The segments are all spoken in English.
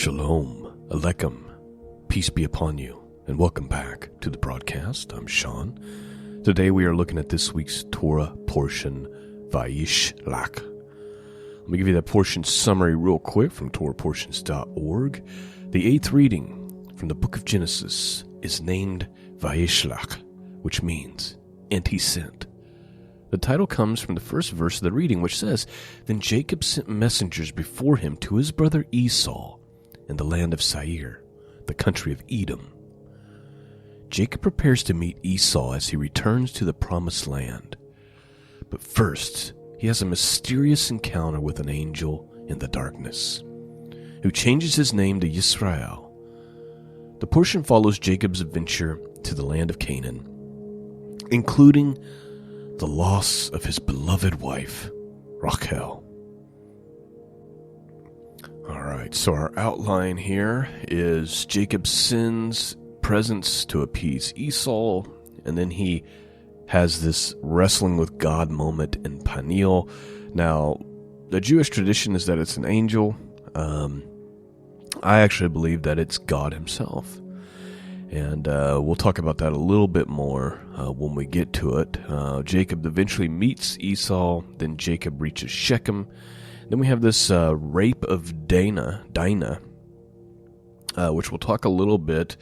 Shalom, Aleichem, peace be upon you, and welcome back to the broadcast. I'm Shawn. Today we are looking at this week's Torah portion, Vayishlach. Let me give you that portion summary real quick from TorahPortions.org. The 8th reading from the book of Genesis is named Vayishlach, which means, and he sent. The title comes from the first verse of the reading, which says, Then Jacob sent messengers before him to his brother Esau in the land of Seir, the country of Edom. Jacob prepares to meet Esau as he returns to the promised land. But first, he has a mysterious encounter with an angel in the darkness, who changes his name to Yisrael. The portion follows Jacob's adventure to the land of Canaan, including the loss of his beloved wife, Rachel. Alright, so our outline here is Jacob sends presents to appease Esau, and then he has this wrestling with God moment in Peniel. Now, the Jewish tradition is that it's an angel. I actually believe that it's God himself. And we'll talk about that a little bit more when we get to it. Jacob eventually meets Esau. Then Jacob reaches Shechem. Then we have this rape of Dinah, which we'll talk a little bit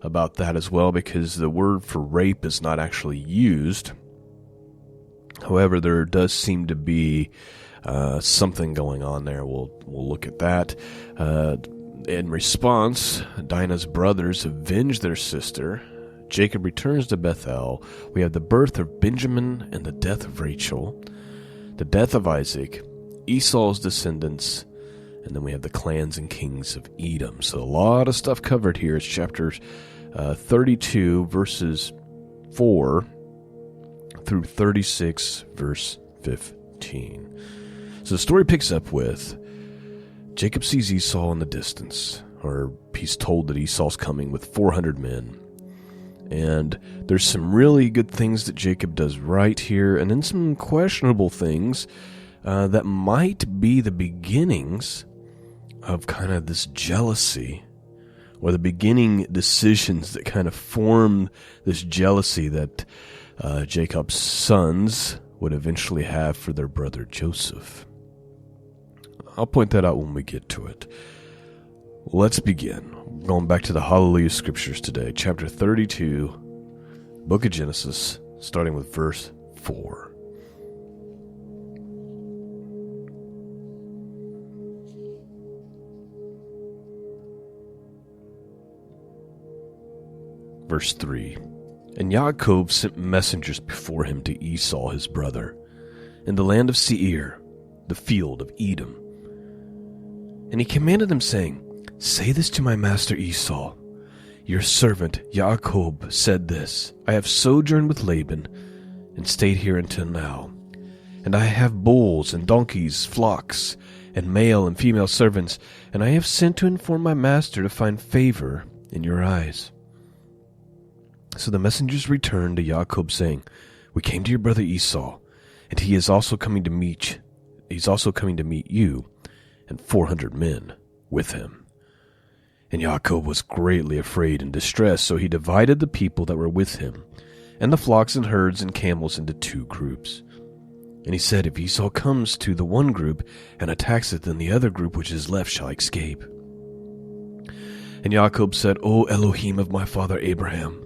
about that as well, because the word for rape is not actually used. However, there does seem to be something going on there. We'll look at that. In response, Dinah's brothers avenge their sister. Jacob returns to Bethel. We have the birth of Benjamin and the death of Rachel, the death of Isaac, Esau's descendants, and then we have the clans and kings of Edom. So a lot of stuff covered here. It's chapters 32, verses 4 through 36, verse 15. So the story picks up with Jacob sees Esau in the distance, or he's told that Esau's coming with 400 men. And there's some really good things that Jacob does right here, and then some questionable things that might be the beginnings of kind of this jealousy, or the beginning decisions that kind of form this jealousy that Jacob's sons would eventually have for their brother Joseph. I'll point that out when we get to it. Let's begin. Going back to the Hallelujah Scriptures today, chapter 32, book of Genesis, starting with verse 4. Verse 3. And Yaakov sent messengers before him to Esau his brother, in the land of Seir, the field of Edom. And he commanded them, saying, Say this to my master Esau. Your servant Yaakov said this, I have sojourned with Laban, and stayed here until now. And I have bulls and donkeys, flocks, and male and female servants, and I have sent to inform my master to find favor in your eyes. So the messengers returned to Yaakov, saying, We came to your brother Esau, and he is also coming to meet you, and 400 men with him. And Yaakov was greatly afraid and distressed, so he divided the people that were with him, and the flocks and herds and camels into 2 groups. And he said, If Esau comes to the one group and attacks it, then the other group which is left shall escape. And Yaakov said, O Elohim of my father Abraham,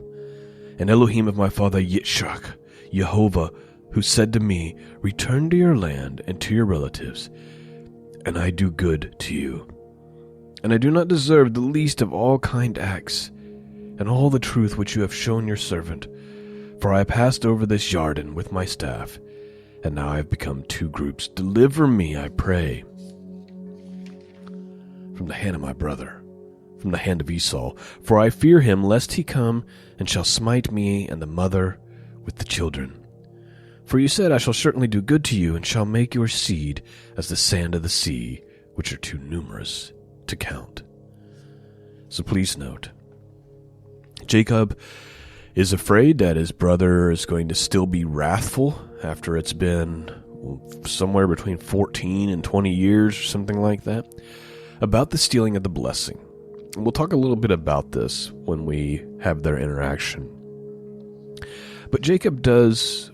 and Elohim of my father Yitzchak, Jehovah, who said to me, Return to your land and to your relatives, and I do good to you. And I do not deserve the least of all kind acts, and all the truth which you have shown your servant. For I passed over this Jordan with my staff, and now I have become 2 groups. Deliver me, I pray, from the hand of my brother, from the hand of Esau. For I fear him, lest he come and shall smite me and the mother with the children. For you said, I shall certainly do good to you, and shall make your seed as the sand of the sea, which are too numerous to count. So please note, Jacob is afraid that his brother is going to still be wrathful after it's been somewhere between 14 and 20 years or something like that. about the stealing of the blessing. And we'll talk a little bit about this when we have their interaction. But Jacob does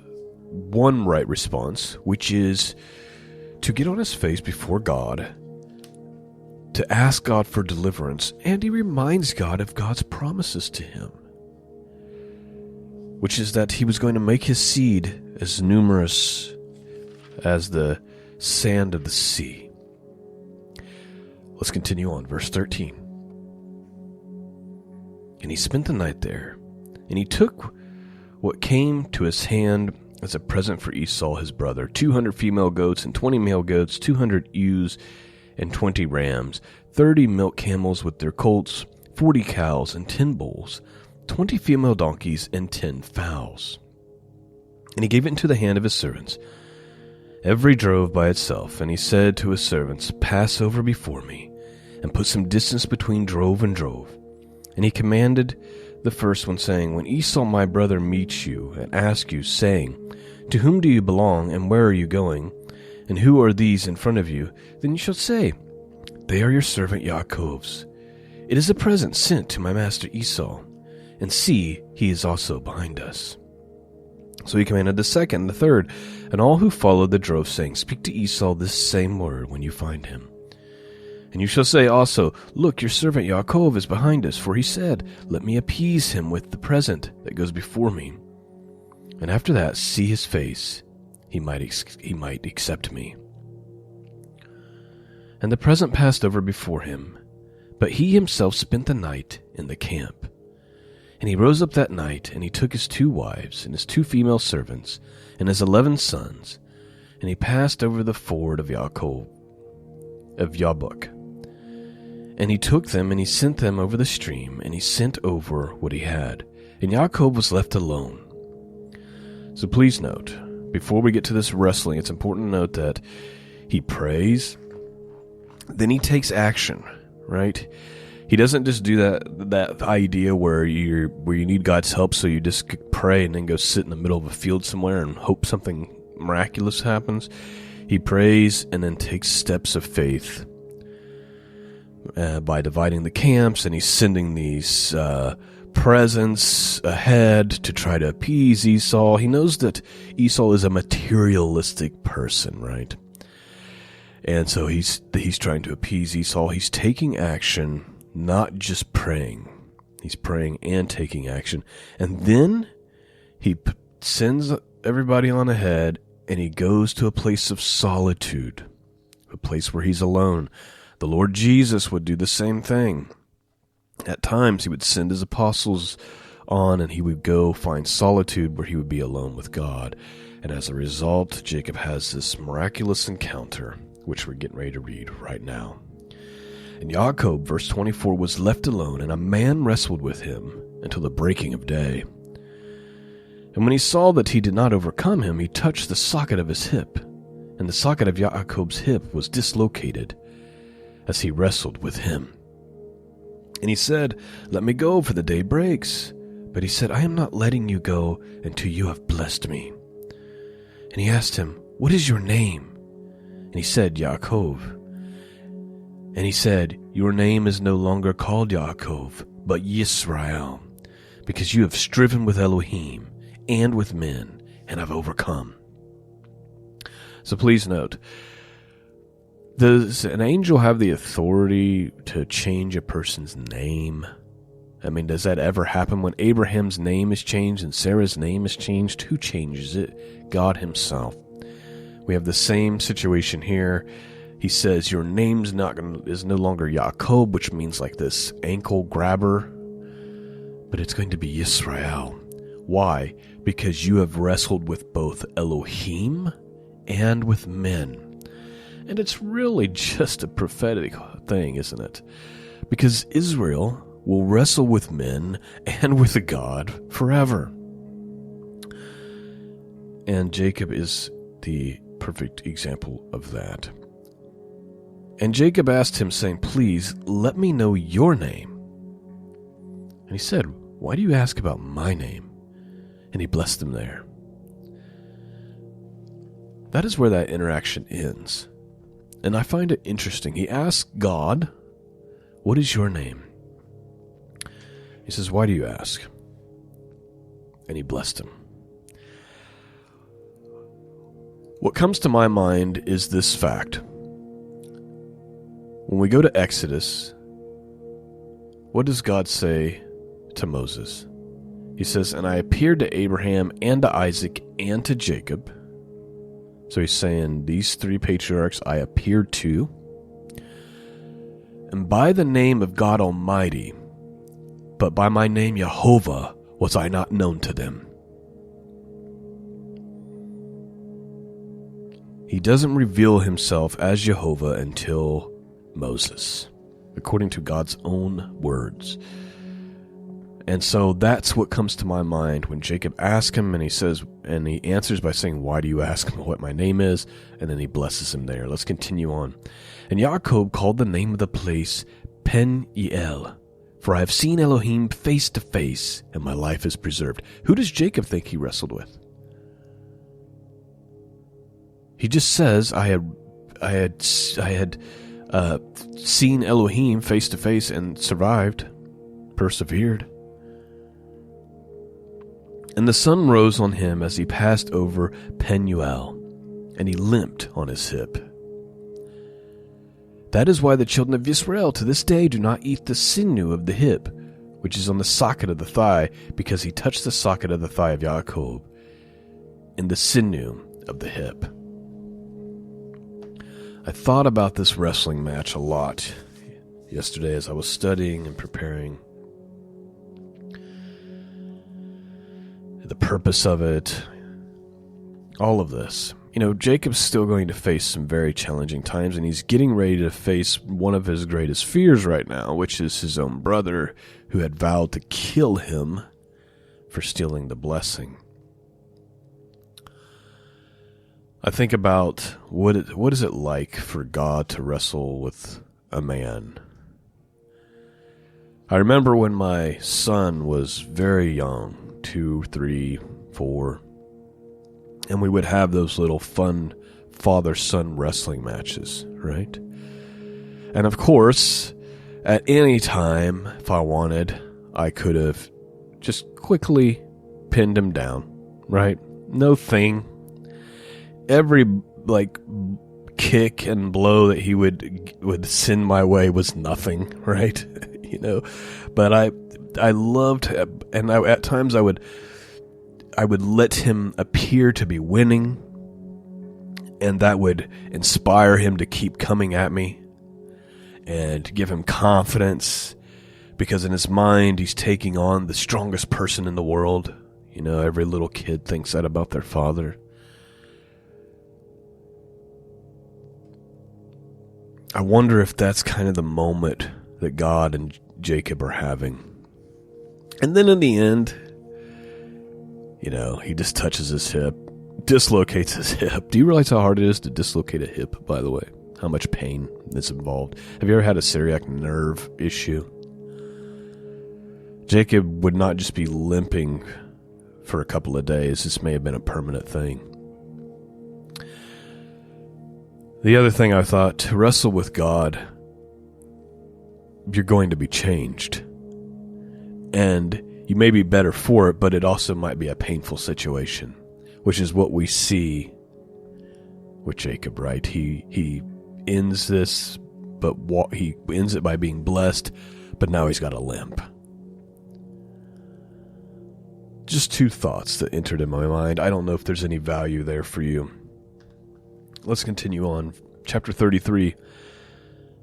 one right response, which is to get on his face before God, to ask God for deliverance, and he reminds God of God's promises to him, which is that he was going to make his seed as numerous as the sand of the sea. Let's continue on, verse 13. And he spent the night there, and he took what came to his hand as a present for Esau his brother, 200 female goats and 20 male goats, 200 ewes and 20 rams, 30 milk camels with their colts, 40 cows and 10 bulls, 20 female donkeys and 10 fowls. And he gave it into the hand of his servants, every drove by itself. And he said to his servants, pass over before me, and put some distance between drove and drove. And he commanded the first one, saying, when Esau my brother meets you, and asks you, saying, to whom do you belong, and where are you going, and who are these in front of you? Then you shall say, they are your servant Yaakov's. It is a present sent to my master Esau. And see, he is also behind us. So he commanded the second and the third, and all who followed the drove, saying, speak to Esau this same word when you find him. And you shall say also, look, your servant Yaakov is behind us, for he said, let me appease him with the present that goes before me. And after that, see his face, he might accept me. And the present passed over before him, but he himself spent the night in the camp. And he rose up that night, and he took his 2 wives, and his 2 female servants, and his 11 sons, and he passed over the ford of Yaakov, of Yabuk. And he took them, and he sent them over the stream, and he sent over what he had. And Yaakov was left alone. So please note, before we get to this wrestling, it's important to note that he prays, then he takes action, right? He doesn't just do that idea where you need God's help, so you just pray and then go sit in the middle of a field somewhere and hope something miraculous happens. He prays and then takes steps of faith by dividing the camps, and he's sending these presents ahead to try to appease Esau. He knows that Esau is a materialistic person, right? And so he's trying to appease Esau. He's taking action, not just praying. He's praying and taking action. And then he sends everybody on ahead, and he goes to a place of solitude, a place where he's alone. The Lord Jesus would do the same thing. At times, he would send his apostles on, and he would go find solitude where he would be alone with God. And as a result, Jacob has this miraculous encounter, which we're getting ready to read right now. And Yaakov, verse 24, was left alone, and a man wrestled with him until the breaking of day. And when he saw that he did not overcome him, he touched the socket of his hip, and the socket of Yaakov's hip was dislocated as he wrestled with him. And he said, let me go, for the day breaks. But he said, I am not letting you go until you have blessed me. And he asked him, what is your name? And he said, Yaakov. And he said, your name is no longer called Yaakov, but Yisrael, because you have striven with Elohim and with men, and have overcome. So please note, does an angel have the authority to change a person's name? I mean, does that ever happen? When Abraham's name is changed and Sarah's name is changed, who changes it? God himself. We have the same situation here. He says, your name's is no longer Yaakov, which means like this ankle grabber, but it's going to be Yisrael. Why? Because you have wrestled with both Elohim and with men. And it's really just a prophetic thing, isn't it? Because Israel will wrestle with men and with God forever. And Jacob is the perfect example of that. And Jacob asked him, saying, please, let me know your name. And he said, why do you ask about my name? And he blessed him there. That is where that interaction ends. And I find it interesting. He asked God, "What is your name?" He says, "Why do you ask?" And he blessed him. What comes to my mind is this fact. When we go to Exodus, what does God say to Moses? He says, "And I appeared to Abraham and to Isaac and to Jacob." So he's saying, these three patriarchs I appeared to. "And by the name of God Almighty, but by my name Jehovah was I not known to them." He doesn't reveal himself as Jehovah until Moses, according to God's own words. And so that's what comes to my mind when Jacob asks him, and he answers by saying, "Why do you ask me what my name is?" And then he blesses him there. Let's continue on. "And Jacob called the name of the place Peniel, for I have seen Elohim face to face, and my life is preserved." Who does Jacob think he wrestled with? He just says, I had seen Elohim face to face and survived, persevered. "And the sun rose on him as he passed over Penuel, and he limped on his hip. That is why the children of Israel to this day do not eat the sinew of the hip, which is on the socket of the thigh, because he touched the socket of the thigh of Jacob in the sinew of the hip." I thought about this wrestling match a lot yesterday as I was studying and preparing. The purpose of it, all of this. You know, Jacob's still going to face some very challenging times, and he's getting ready to face one of his greatest fears right now, which is his own brother, who had vowed to kill him for stealing the blessing. I think about what is it like for God to wrestle with a man. I remember when my son was very young, 2, 3, 4, and we would have those little fun father-son wrestling matches, right? And of course, at any time, if I wanted, I could have just quickly pinned him down, right? No thing. Every, kick and blow that he would send my way was nothing, right? But I loved, and at times I would let him appear to be winning, and that would inspire him to keep coming at me and give him confidence, because in his mind he's taking on the strongest person in the world. Every little kid thinks that about their father. I wonder if that's kind of the moment that God and Jacob are having. And then in the end, he just touches his hip, dislocates his hip. Do you realize how hard it is to dislocate a hip, by the way? How much pain is involved? Have you ever had a celiac nerve issue? Jacob would not just be limping for a couple of days. This may have been a permanent thing. The other thing I thought, to wrestle with God, you're going to be changed. And you may be better for it, but it also might be a painful situation, which is what we see with Jacob, right? He ends this, but he ends it by being blessed, but now he's got a limp. Just two thoughts that entered in my mind. I don't know if there's any value there for you. Let's continue on. Chapter 33.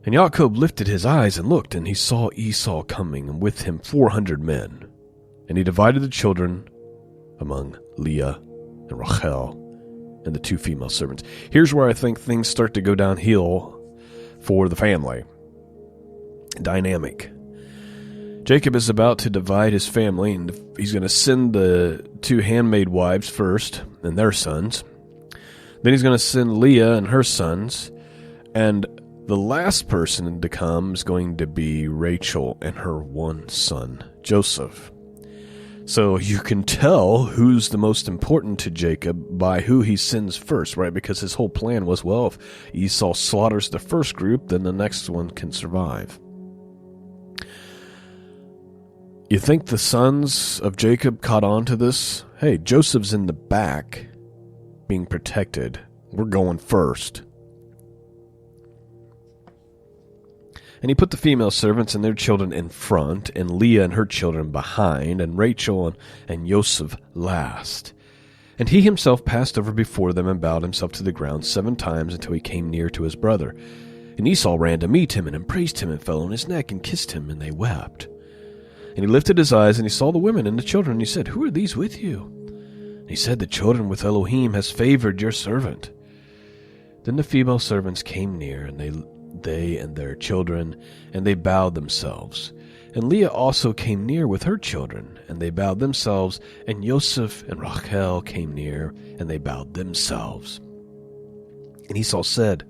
"And Jacob lifted his eyes and looked, and he saw Esau coming, and with him 400 men. And he divided the children among Leah and Rachel and the 2 female servants." Here's where I think things start to go downhill for the family dynamic. Jacob is about to divide his family, and he's going to send the 2 handmaid wives first and their sons. Then he's going to send Leah and her sons, and the last person to come is going to be Rachel and her one son, Joseph. So you can tell who's the most important to Jacob by who he sends first, right? Because his whole plan was, well, if Esau slaughters the first group, then the next one can survive. You think the sons of Jacob caught on to this? Hey, Joseph's in the back, being protected. We're going first. And he put the female servants and their children in front, and Leah and her children behind, and Rachel and Joseph last. And he himself passed over before them and bowed himself to the ground 7 times until he came near to his brother. And Esau ran to meet him and embraced him and fell on his neck and kissed him, and they wept. And he lifted his eyes and he saw the women and the children, and he said, "Who are these with you?" And he said, "The children with Elohim has favored your servant." Then the female servants came near, and they and their children, and they bowed themselves. And Leah also came near with her children, and they bowed themselves. And Joseph and Rachel came near, and they bowed themselves. And Esau said,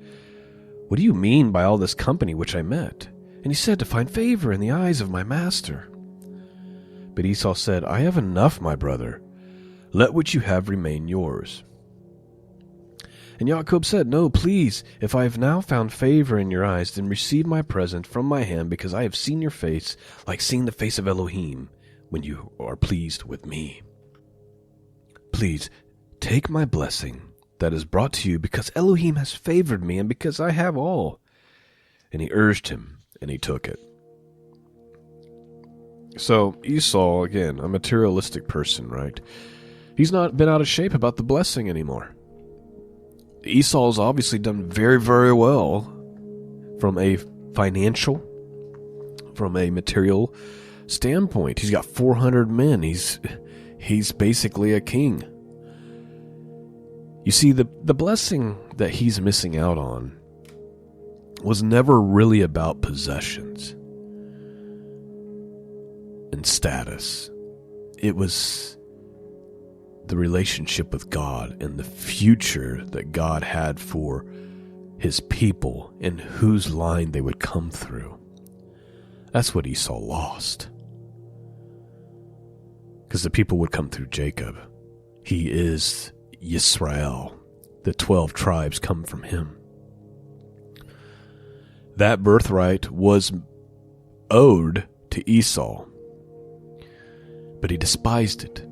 "What do you mean by all this company which I met?" And he said, "To find favor in the eyes of my master." But Esau said, "I have enough, my brother. Let what you have remain yours." And Jacob said, "No, please, if I have now found favor in your eyes, then receive my present from my hand, because I have seen your face, like seeing the face of Elohim, when you are pleased with me. Please, take my blessing that is brought to you, because Elohim has favored me, and because I have all." And he urged him, and he took it. So Esau, again, a materialistic person, right? He's not been out of shape about the blessing anymore. Esau's obviously done very, very well from a financial, from a material standpoint. He's got 400 men. He's basically a king. You see, the blessing that he's missing out on was never really about possessions and status. It was the relationship with God and the future that God had for his people and whose line they would come through. That's what Esau lost. Because the people would come through Jacob. He is Yisrael. The 12 tribes come from him. That birthright was owed to Esau, but he despised it.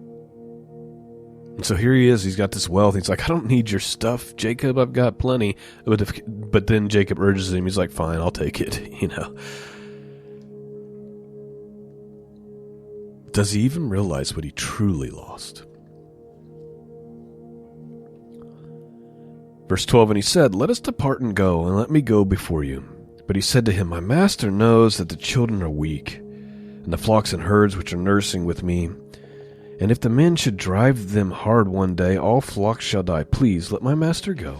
And so here he is, he's got this wealth. He's like, "I don't need your stuff, Jacob, I've got plenty." But then Jacob urges him, he's like, "Fine, I'll take it," Does he even realize what he truly lost? Verse 12, and he said, "Let us depart and go, and let me go before you." But he said to him, "My master knows that the children are weak, and the flocks and herds which are nursing with me. And if the men should drive them hard one day, all flocks shall die. Please let my master go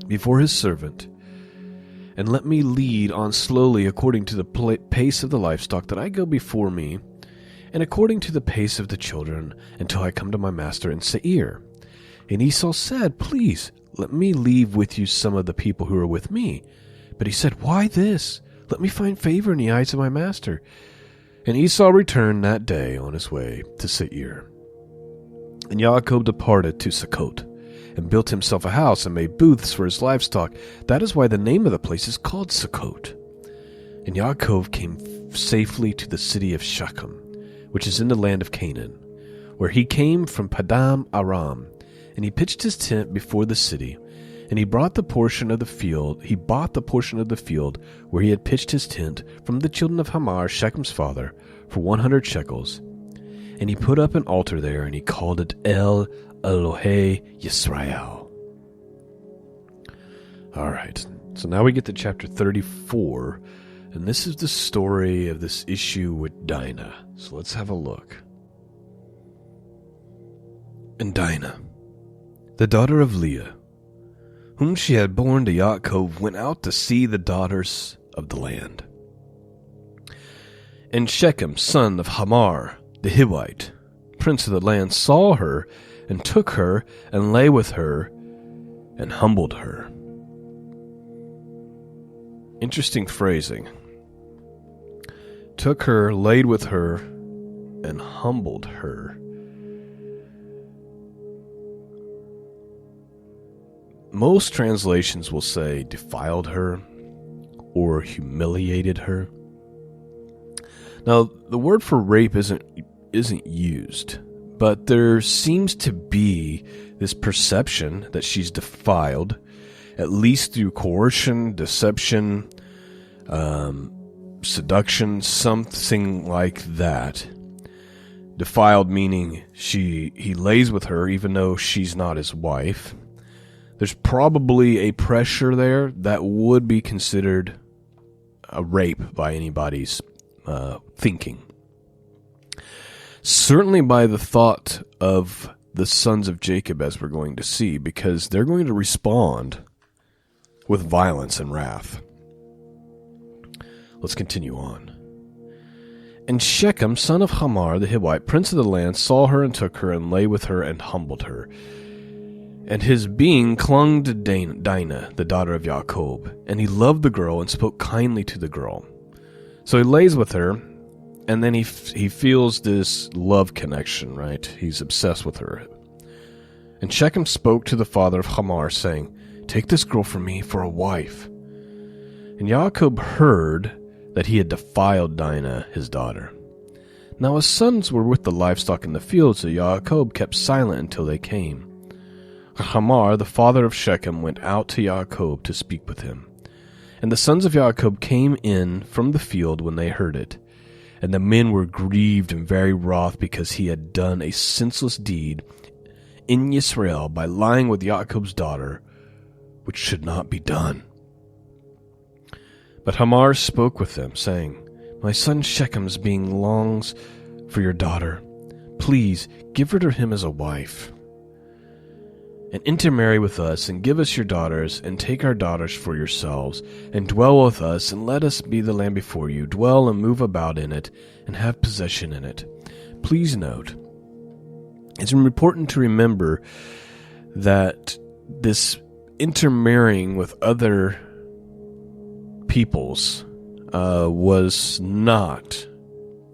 before his servant, and let me lead on slowly according to the pace of the livestock that I go before me, and according to the pace of the children, until I come to my master in Seir." And Esau said, "Please let me leave with you some of the people who are with me." But he said, "Why this? Let me find favor in the eyes of my master." And Esau returned that day on his way to Seir. And Jacob departed to Sukkot, and built himself a house, and made booths for his livestock. That is why the name of the place is called Sukkot. And Jacob came safely to the city of Shechem, which is in the land of Canaan, where he came from Padam Aram. And he pitched his tent before the city, and he bought the portion of the field where he had pitched his tent from the children of Hamor, Shechem's father, for 100 shekels. And he put up an altar there, and he called it El Elohe Yisrael. All right, so now we get to chapter 34, and this is the story of this issue with Dinah. So let's have a look. And Dinah, the daughter of Leah, whom she had borne to Yaakov, went out to see the daughters of the land. And Shechem, son of Hamor, the Hivite, prince of the land, saw her, and took her, and lay with her, and humbled her. Interesting phrasing. Took her, laid with her, and humbled her. Most translations will say defiled her or humiliated her. Now, the word for rape isn't used, but there seems to be this perception that she's defiled, at least through coercion, deception, seduction, something like that. Defiled meaning he lays with her even though she's not his wife. There's probably a pressure there that would be considered a rape by anybody's thinking. Certainly by the thought of the sons of Jacob, as we're going to see, because they're going to respond with violence and wrath. Let's continue on. And Shechem, son of Hamor the Hivite, prince of the land, saw her and took her and lay with her and humbled her. And his being clung to Dinah, the daughter of Jacob, and he loved the girl and spoke kindly to the girl. So he lays with her, and then he feels this love connection, right? He's obsessed with her. And Shechem spoke to the father of Hamor, saying, "Take this girl from me for a wife." And Jacob heard that he had defiled Dinah, his daughter. Now his sons were with the livestock in the field, so Jacob kept silent until they came. Hamor, the father of Shechem, went out to Jacob to speak with him. And the sons of Jacob came in from the field when they heard it. And the men were grieved and very wroth because he had done a senseless deed in Israel by lying with Jacob's daughter, which should not be done. But Hamor spoke with them, saying, "My son Shechem's being longs for your daughter. Please give her to him as a wife. And intermarry with us, and give us your daughters, and take our daughters for yourselves, and dwell with us, and let us be the land before you. Dwell and move about in it, and have possession in it." Please note, it's important to remember that this intermarrying with other peoples was not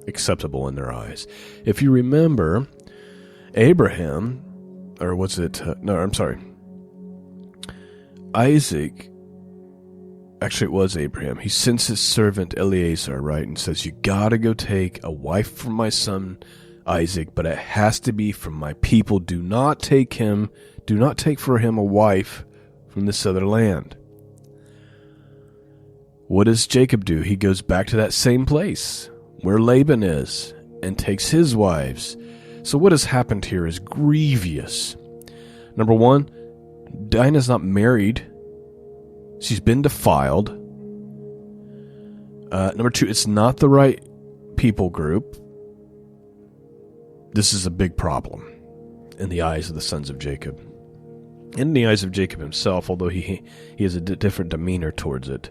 acceptable in their eyes. If you remember, Abraham, or was it, Isaac, actually it was Abraham, he sends his servant Eliezer, right, and says, "You gotta go take a wife for my son Isaac, but it has to be from my people. Do not take for him a wife from this other land." What does Jacob do? He goes back to that same place where Laban is and takes his wives. So what has happened here is grievous. Number one, Dinah's not married. She's been defiled. Number two, it's not the right people group. This is a big problem in the eyes of the sons of Jacob. In the eyes of Jacob himself, although he has a different demeanor towards it.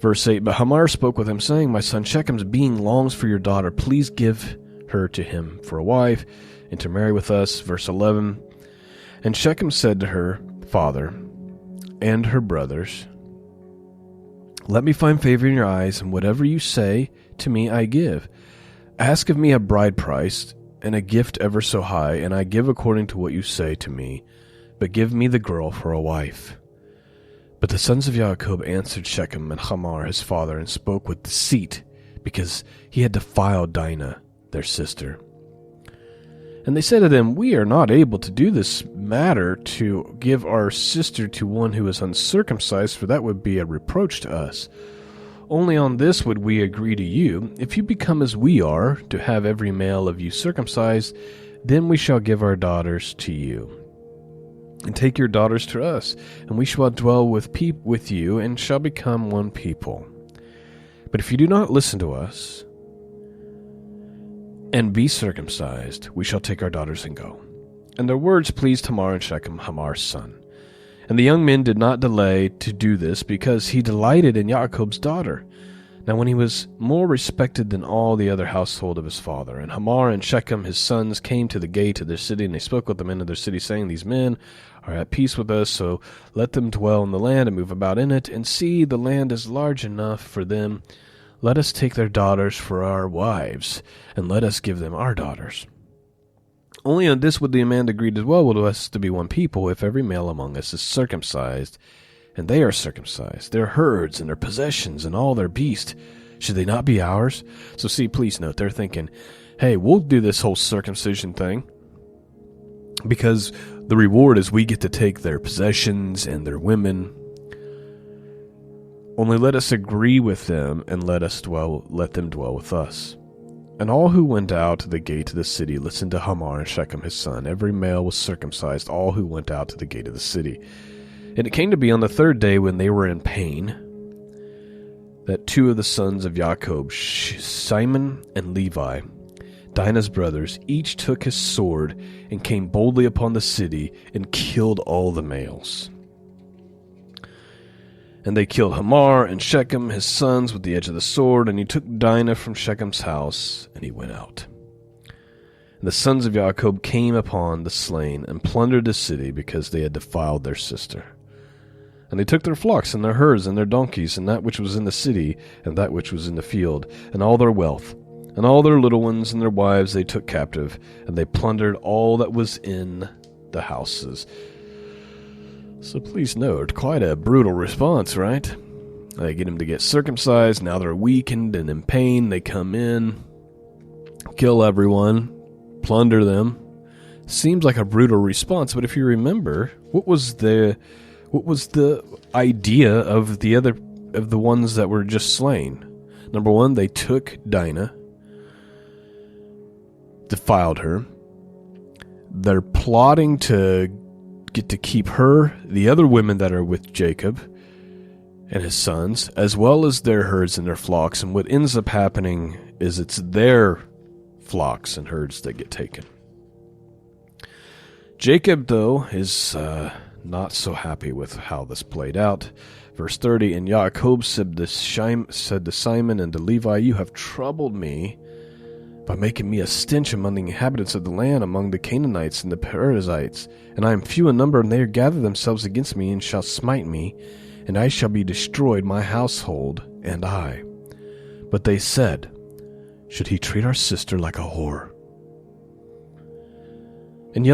Verse 8, but Hamor spoke with him, saying, "My son Shechem's being longs for your daughter. Please give her to him for a wife, intermarry with us." Verse 11, and Shechem said to her father and her brothers, "Let me find favor in your eyes, and whatever you say to me I give. Ask of me a bride price and a gift ever so high, and I give according to what you say to me, but give me the girl for a wife." But the sons of Jacob answered Shechem and Hamor his father, and spoke with deceit, because he had defiled Dinah, their sister. And they said to them, "We are not able to do this matter to give our sister to one who is uncircumcised, for that would be a reproach to us. Only on this would we agree to you. If you become as we are, to have every male of you circumcised, then we shall give our daughters to you, and take your daughters to us, and we shall dwell with you, and shall become one people. But if you do not listen to us, and be circumcised, we shall take our daughters and go." And their words pleased Hamor and Shechem, Hamor's son. And the young men did not delay to do this, because he delighted in Jacob's daughter. Now when he was more respected than all the other household of his father. And Hamor and Shechem his sons came to the gate of their city, and they spoke with the men of their city, saying, "These men are at peace with us, so let them dwell in the land and move about in it. And see, the land is large enough for them. let us take their daughters for our wives, and let us give them our daughters. Only on this would the man agree as well with us to be one people, if every male among us is circumcised, and they are circumcised, their herds and their possessions and all their beasts, should they not be ours? So see, please note, they're thinking, hey, we'll do this whole circumcision thing, because the reward is we get to take their possessions and their women. Only let us agree with them, and let them dwell with us. And all who went out to the gate of the city listened to Hamor and Shechem his son. Every male was circumcised, all who went out to the gate of the city. And it came to be on the third day, when they were in pain, that two of the sons of Jacob, Simon and Levi, Dinah's brothers, each took his sword and came boldly upon the city and killed all the males. And they killed Hamor and Shechem, his sons, with the edge of the sword, and he took Dinah from Shechem's house, and he went out. And the sons of Jacob came upon the slain and plundered the city, because they had defiled their sister. And they took their flocks and their herds and their donkeys, and that which was in the city, and that which was in the field, and all their wealth, and all their little ones and their wives they took captive, and they plundered all that was in the houses. So please note, quite a brutal response, right? They get them to get circumcised, now they're weakened and in pain, they come in, kill everyone, plunder them. Seems like a brutal response, but if you remember, what was the idea of the ones that were just slain? Number one, they took Dinah, defiled her. They're plotting to get to keep her, the other women that are with Jacob and his sons, as well as their herds and their flocks. And what ends up happening is it's their flocks and herds that get taken. Jacob, though, is not so happy with how this played out. Verse 30, and Jacob said to Simon and to Levi, you have troubled me by making me a stench among the inhabitants of the land, among the Canaanites and the Perizzites. And I am few in number, and they gather themselves against me, and shall smite me, and I shall be destroyed, my household, and I. But they said, should he treat our sister like a whore? And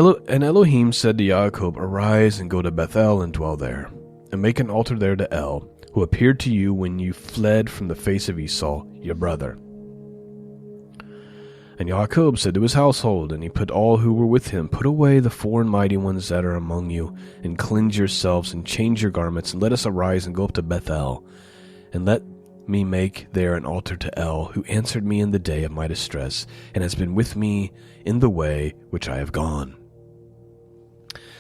Elohim said to Jacob, arise and go to Bethel and dwell there, and make an altar there to El, who appeared to you when you fled from the face of Esau, your brother. And Jacob said to his household, and he put all who were with him, put away the foreign mighty ones that are among you, and cleanse yourselves, and change your garments, and let us arise and go up to Bethel, and let me make there an altar to El, who answered me in the day of my distress, and has been with me in the way which I have gone.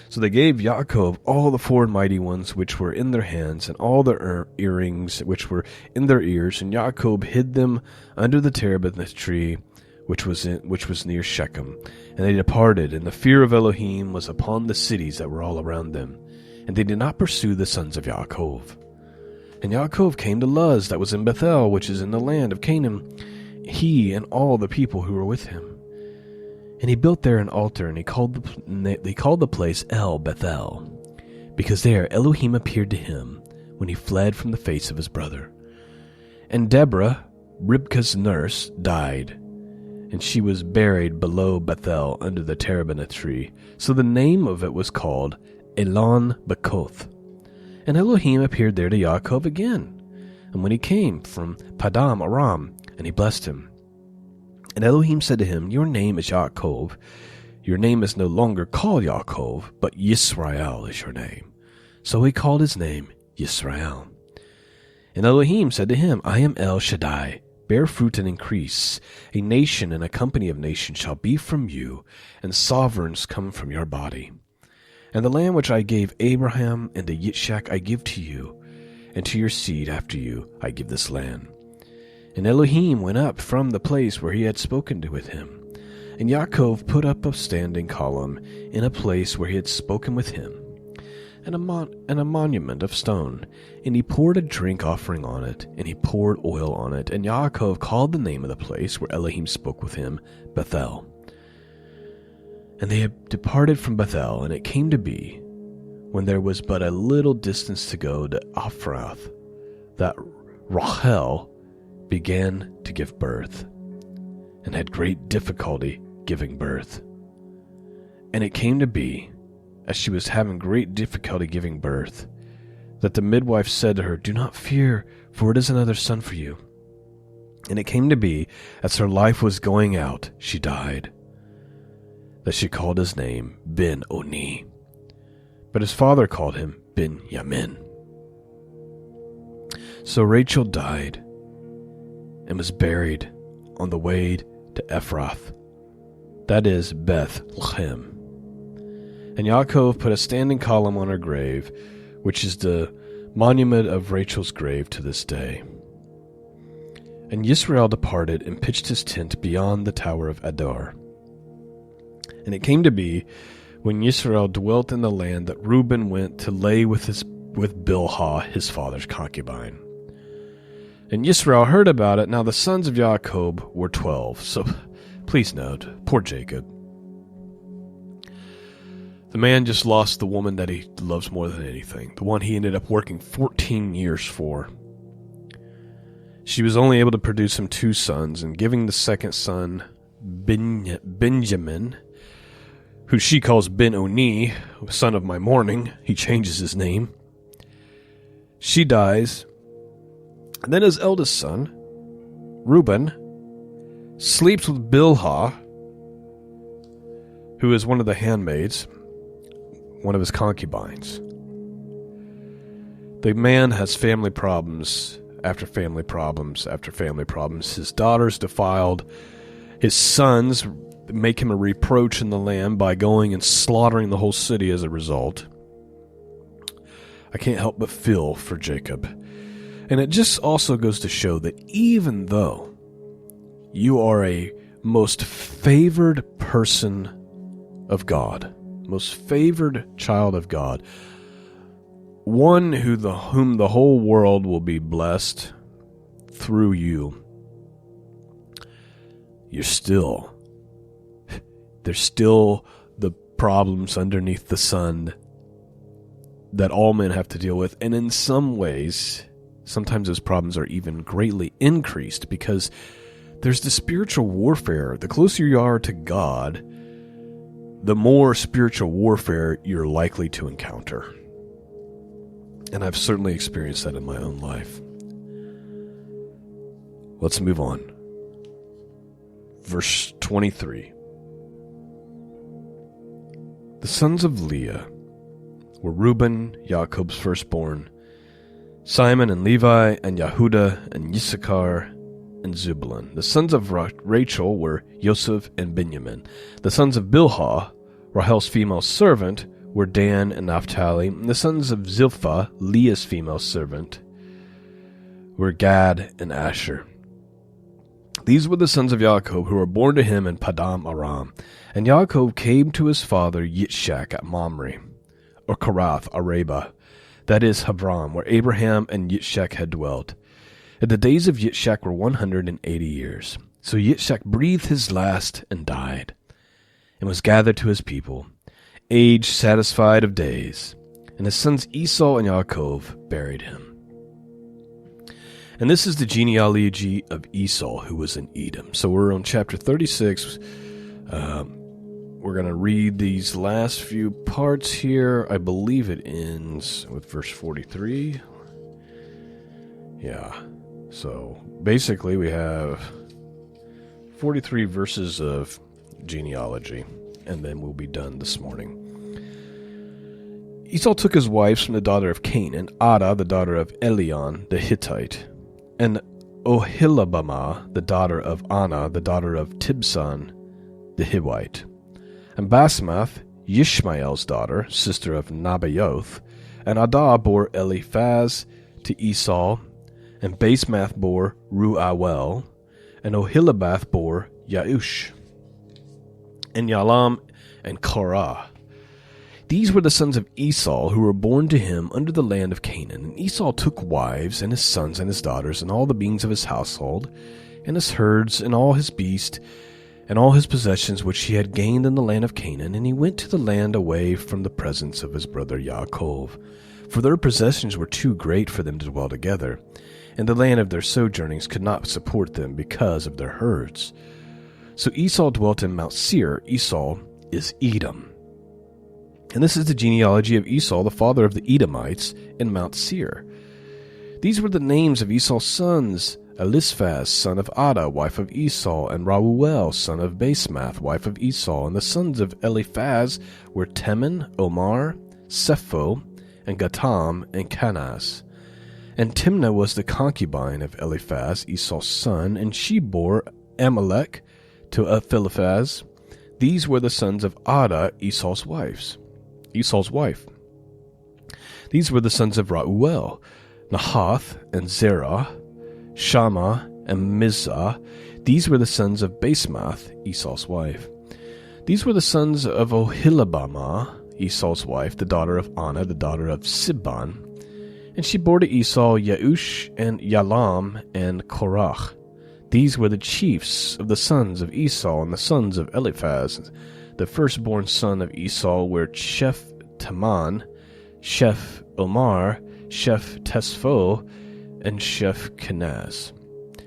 So they gave Jacob all the foreign mighty ones which were in their hands, and all their earrings which were in their ears, and Jacob hid them under the terebinth tree, which was near Shechem. And they departed, and the fear of Elohim was upon the cities that were all around them. And they did not pursue the sons of Jacob. And Jacob came to Luz, that was in Bethel, which is in the land of Canaan, he and all the people who were with him. And he built there an altar, and they called the place El Bethel, because there Elohim appeared to him when he fled from the face of his brother. And Deborah, Ribkah's nurse, died, and she was buried below Bethel under the terebinth tree. So the name of it was called Elon Bakoth. And Elohim appeared there to Jacob again, and when he came from Padam Aram, and he blessed him. And Elohim said to him, your name is Jacob. Your name is no longer called Jacob, but Yisrael is your name. So he called his name Yisrael. And Elohim said to him, I am El Shaddai. Bear fruit and increase. A nation and a company of nations shall be from you, and sovereigns come from your body. And the land which I gave Abraham and to Yitzchak I give to you, and to your seed after you I give this land. And Elohim went up from the place where he had spoken with him. And Yaakov put up a standing column in a place where he had spoken with him, and a monument of stone. And he poured a drink offering on it, and he poured oil on it. And Yaakov called the name of the place where Elohim spoke with him, Bethel. And they had departed from Bethel, and it came to be, when there was but a little distance to go to Ephrath, that Rachel began to give birth, and had great difficulty giving birth. And it came to be, as she was having great difficulty giving birth, that the midwife said to her, "Do not fear, for it is another son for you." And it came to be, as her life was going out, she died, that she called his name Ben-Oni. But his father called him Ben-Yamin. So Rachel died and was buried on the way to Ephrath, that is Bethlehem. And Yaakov put a standing column on her grave, which is the monument of Rachel's grave to this day. And Yisrael departed and pitched his tent beyond the tower of Adar. And it came to be, when Yisrael dwelt in the land, that Reuben went to lay with Bilhah, his father's concubine. And Yisrael heard about it. Now the sons of Yaakov were 12. So please note, poor Jacob. The man just lost the woman that he loves more than anything, the one he ended up working 14 years for. She was only able to produce him 2 sons, and giving the second son, Benjamin, who she calls Ben-Oni, son of my mourning. He changes his name. She dies. And then his eldest son, Reuben, sleeps with Bilhah, who is one of the handmaids, one of his concubines. The man has family problems after family problems after family problems. His daughter's defiled. His sons make him a reproach in the land by going and slaughtering the whole city as a result. I can't help but feel for Jacob. And it just also goes to show that even though you are a most favored person of God, most favored child of God, one whom the whole world will be blessed through you, there's still the problems underneath the sun that all men have to deal with. And in some ways, sometimes those problems are even greatly increased because there's the spiritual warfare. The closer you are to God, the more spiritual warfare you're likely to encounter. And I've certainly experienced that in my own life. Let's move on. Verse 23. The sons of Leah were Reuben, Jacob's firstborn, Simon and Levi, and Yehuda, and Issachar, and Zebulun. The sons of Rachel were Joseph and Benjamin. The sons of Bilhah, Rahel's female servant, were Dan and Naphtali. And the sons of Zilpah, Leah's female servant, were Gad and Asher. These were the sons of Yaakov who were born to him in Padam Aram. And Yaakov came to his father Yitzchak at Mamre, or Karath Araba, that is Hebron, where Abraham and Yitzchak had dwelt. And the days of Yitzchak were 180 years. So Yitzchak breathed his last and died, and was gathered to his people, age satisfied of days. And his sons Esau and Yaakov buried him. And this is the genealogy of Esau, who was in Edom. So we're on chapter 36. We're going to read these last few parts here. I believe it ends with verse 43. Yeah. So basically we have 43 verses of genealogy, and then we'll be done this morning. Esau took his wives from the daughter of Canaan, Ada, the daughter of Elion, the Hittite, and Oholibamah, the daughter of Anna, the daughter of Tibsan, the Hivite, and Basmath, Yishmael's daughter, sister of Nabaioth, and Adah bore Eliphaz to Esau, and Basemath bore Ruawel, and Oholibath bore Yaush, and Yalam and Korah. These were the sons of Esau who were born to him under the land of Canaan. And Esau took wives, and his sons and his daughters, and all the beings of his household, and his herds, and all his beasts, and all his possessions which he had gained in the land of Canaan. And he went to the land away from the presence of his brother Yaakov, for their possessions were too great for them to dwell together. and the land of their sojournings could not support them because of their herds. So Esau dwelt in Mount Seir. Esau is Edom. And this is the genealogy of Esau, the father of the Edomites, in Mount Seir. These were the names of Esau's sons: Eliphaz, son of Adah, wife of Esau, and Reuel, son of Basemath, wife of Esau. And the sons of Eliphaz were Teman, Omar, Sepho, and Gatam, and Kenaz. And Timnah was the concubine of Eliphaz, Esau's son, and she bore Amalek to Eliphaz. These were the sons of Adah, Esau's wife. These were the sons of Reuel, Nahath, and Zerah, Shammah, and Mizah. These were the sons of Basemath, Esau's wife. These were the sons of Oholibamah, Esau's wife, the daughter of Anah, the daughter of Sibban. And she bore to Esau Yeush, and Yalam, and Korach. These were the chiefs of the sons of Esau, and the sons of Eliphaz. The firstborn son of Esau were Sheph Taman, Sheph Omar, Sheph Tespho, and Sheph Kenaz.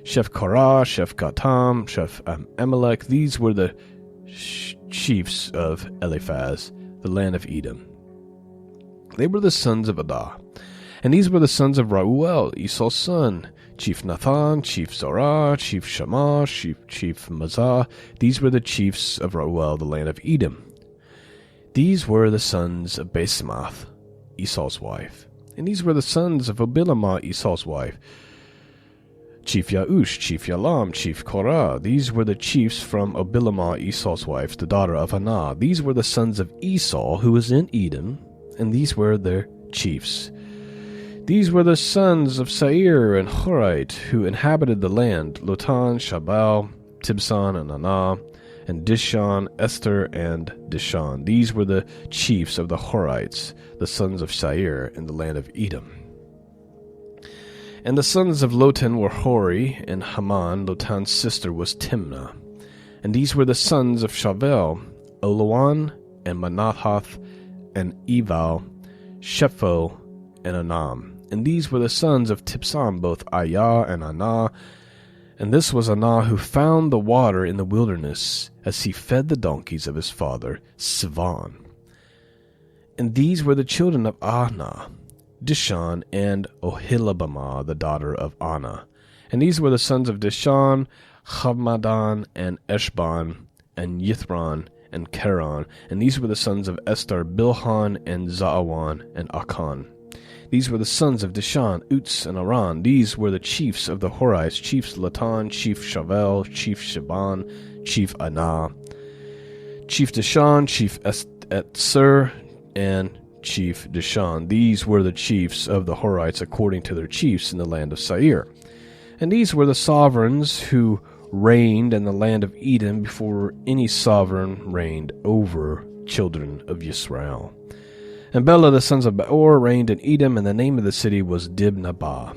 Sheph Korah, Sheph Gatam, Sheph Amalek. These were the chiefs of Eliphaz, the land of Edom. They were the sons of Adah. And these were the sons of Reuel, Esau's son: Chief Nathan, Chief Zorah, Chief Shammah, Chief Mazah. These were the chiefs of Reuel, the land of Edom. These were the sons of Basemath, Esau's wife. And these were the sons of Oholibamah, Esau's wife: Chief Yeush, Chief Yalam, Chief Korah. These were the chiefs from Oholibamah, Esau's wife, the daughter of Anah. These were the sons of Esau, who was in Edom, and these were their chiefs. These were the sons of Seir and Horite, who inhabited the land: Lotan, Shabal, Tibsan, and Anah, and Dishon, Esther, and Dishon. These were the chiefs of the Horites, the sons of Seir, in the land of Edom. And the sons of Lotan were Hori and Haman. Lotan's sister was Timnah. And these were the sons of Shavel: Oloan, and Manahath, and Eval, Shepho, and Anam. And these were the sons of Tibsan, both Ayah and Anah. And this was Anah, who found the water in the wilderness, as he fed the donkeys of his father Sivan. And these were the children of Anah: Dishon, and Oholibamah, the daughter of Anah. And these were the sons of Dishon: Hamadan, and Eshban, and Yithran, and Keran. And these were the sons of Esther: Bilhan, and Zaawan, and Akan. These were the sons of Dishon: Uts, and Aran. These were the chiefs of the Horites: Chief Latan, Chief Shavel, Chief Shaban, Chief Anah, Chief Dishon, Chief Etzer, and Chief Dishon. These were the chiefs of the Horites according to their chiefs in the land of Seir. And these were the sovereigns who reigned in the land of Edom before any sovereign reigned over children of Yisrael. And Bela, the sons of Beor, reigned in Edom, and the name of the city was Dibnabah.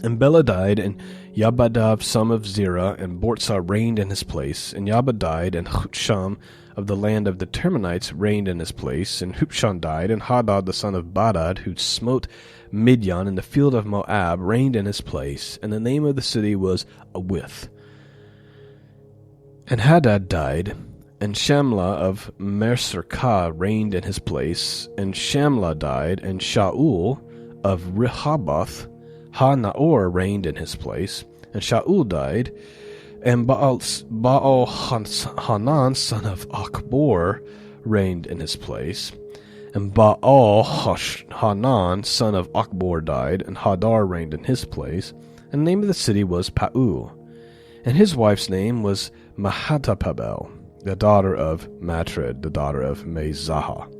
And Bela died, and Yabadav, son of Zerah, and Bortzah reigned in his place. And Yabad died, and Hupsham of the land of the Terminites reigned in his place. And Hupsham died, and Hadad, the son of Badad, who smote Midian in the field of Moab, reigned in his place. And the name of the city was Awith. And Hadad died, and Shamla of Merserkah reigned in his place. And Shamla died, and Shaul of Rehoboth Ha-Naor reigned in his place. And Shaul died, and Baal-Hanan, son of Achbor, reigned in his place. And Baal-Hanan, son of Achbor, died, and Hadar reigned in his place. And the name of the city was Pau. And his wife's name was Mahatapabel, the daughter of Matred, the daughter of Mezahah.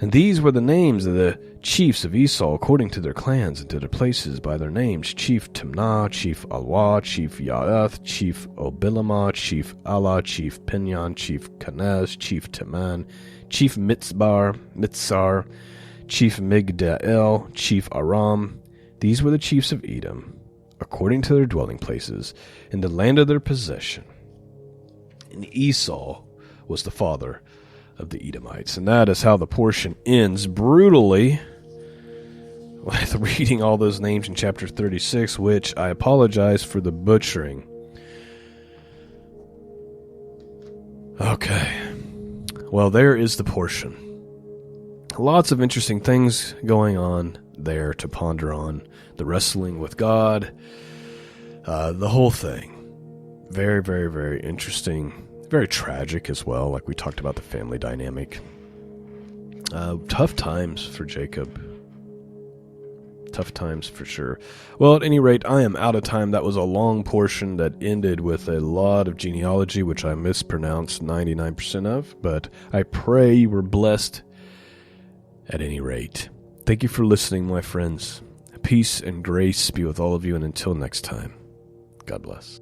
And these were the names of the chiefs of Esau according to their clans and to their places by their names: Chief Timnah, Chief Alwa, Chief Yaath, Chief Oholibamah, Chief Allah, Chief Pinyan, Chief Kenaz, Chief Teman, Chief Mitzar, Chief Migdael, Chief Aram. These were the chiefs of Edom, according to their dwelling places, in the land of their possession. And Esau was the father of the Edomites. And that is how the portion ends, brutally, with reading all those names in chapter 36, which I apologize for the butchering. Okay. Well, there is the portion. Lots of interesting things going on there to ponder on. The wrestling with God, the whole thing. Very, very, very interesting. Very tragic as well, like we talked about the family dynamic. Tough times for Jacob. Tough times for sure. Well, at any rate, I am out of time. That was a long portion that ended with a lot of genealogy, which I mispronounced 99% of, but I pray you were blessed at any rate. Thank you for listening, my friends. Peace and grace be with all of you, and until next time, God bless.